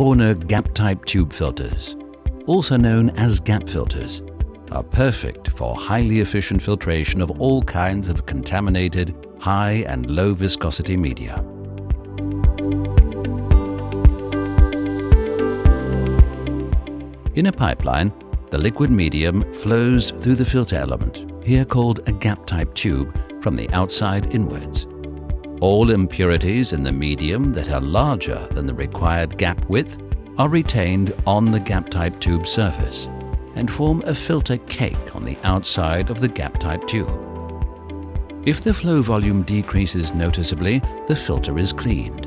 KRONE gap-type tube filters, also known as gap filters, are perfect for highly efficient filtration of all kinds of contaminated, high and low viscosity media. In a pipeline, the liquid medium flows through the filter element, here called a gap-type tube, from the outside inwards. All impurities in the medium that are larger than the required gap width are retained on the gap-type tube surface and form a filter cake on the outside of the gap-type tube. If the flow volume decreases noticeably, the filter is cleaned.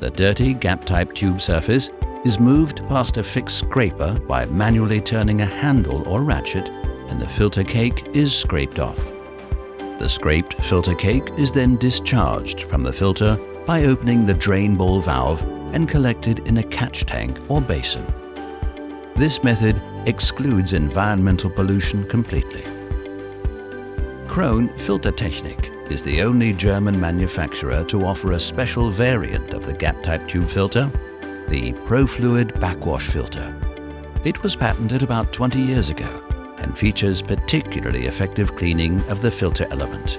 The dirty gap-type tube surface is moved past a fixed scraper by manually turning a handle or ratchet, and the filter cake is scraped off. The scraped filter cake is then discharged from the filter by opening the drain ball valve and collected in a catch tank or basin. This method excludes environmental pollution completely. KRONE Filtertechnik is the only German manufacturer to offer a special variant of the gap-type tube filter, the Profluid backwash filter. It was patented about 20 years ago and features particularly effective cleaning of the filter element.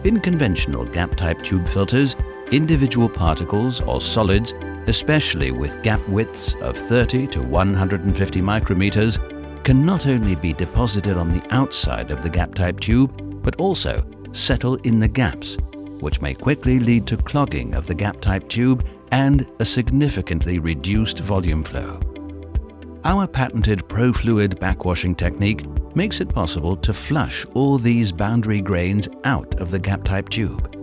In conventional gap-type tube filters, individual particles or solids, especially with gap widths of 30 to 150 micrometers, can not only be deposited on the outside of the gap-type tube, but also settle in the gaps, which may quickly lead to clogging of the gap-type tube and a significantly reduced volume flow. Our patented Profluid backwashing technique makes it possible to flush all these boundary grains out of the gap-type tube.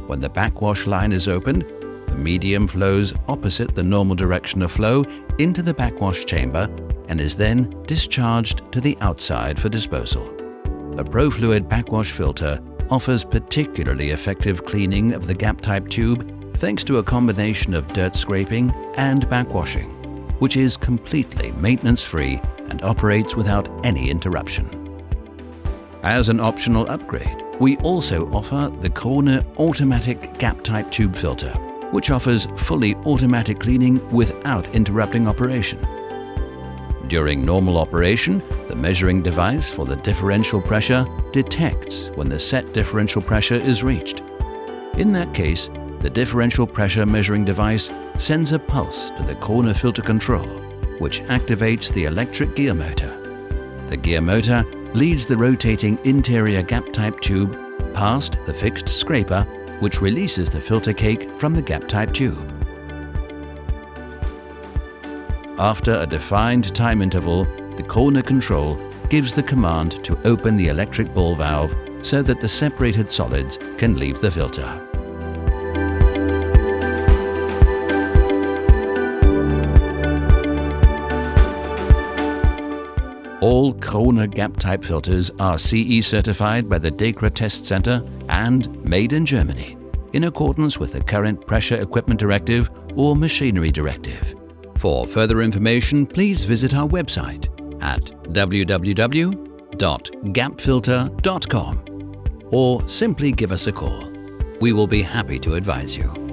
When the backwash line is opened, the medium flows opposite the normal direction of flow into the backwash chamber and is then discharged to the outside for disposal. The Profluid backwash filter offers particularly effective cleaning of the gap-type tube thanks to a combination of dirt scraping and backwashing, which is completely maintenance-free and operates without any interruption. As an optional upgrade, we also offer the KRONE automatic gap-type tube filter, which offers fully automatic cleaning without interrupting operation. During normal operation, the measuring device for the differential pressure detects when the set differential pressure is reached. In that case, the differential pressure measuring device sends a pulse to the KRONE filter control, which activates the electric gear motor. The gear motor leads the rotating interior gap-type tube past the fixed scraper, which releases the filter cake from the gap-type tube. After a defined time interval, the KRONE control gives the command to open the electric ball valve so that the separated solids can leave the filter. All KRONE gap-type filters are CE certified by the DEKRA Test Center and made in Germany, in accordance with the current Pressure Equipment Directive or Machinery Directive. For further information, please visit our website at www.gapfilter.com or simply give us a call. We will be happy to advise you.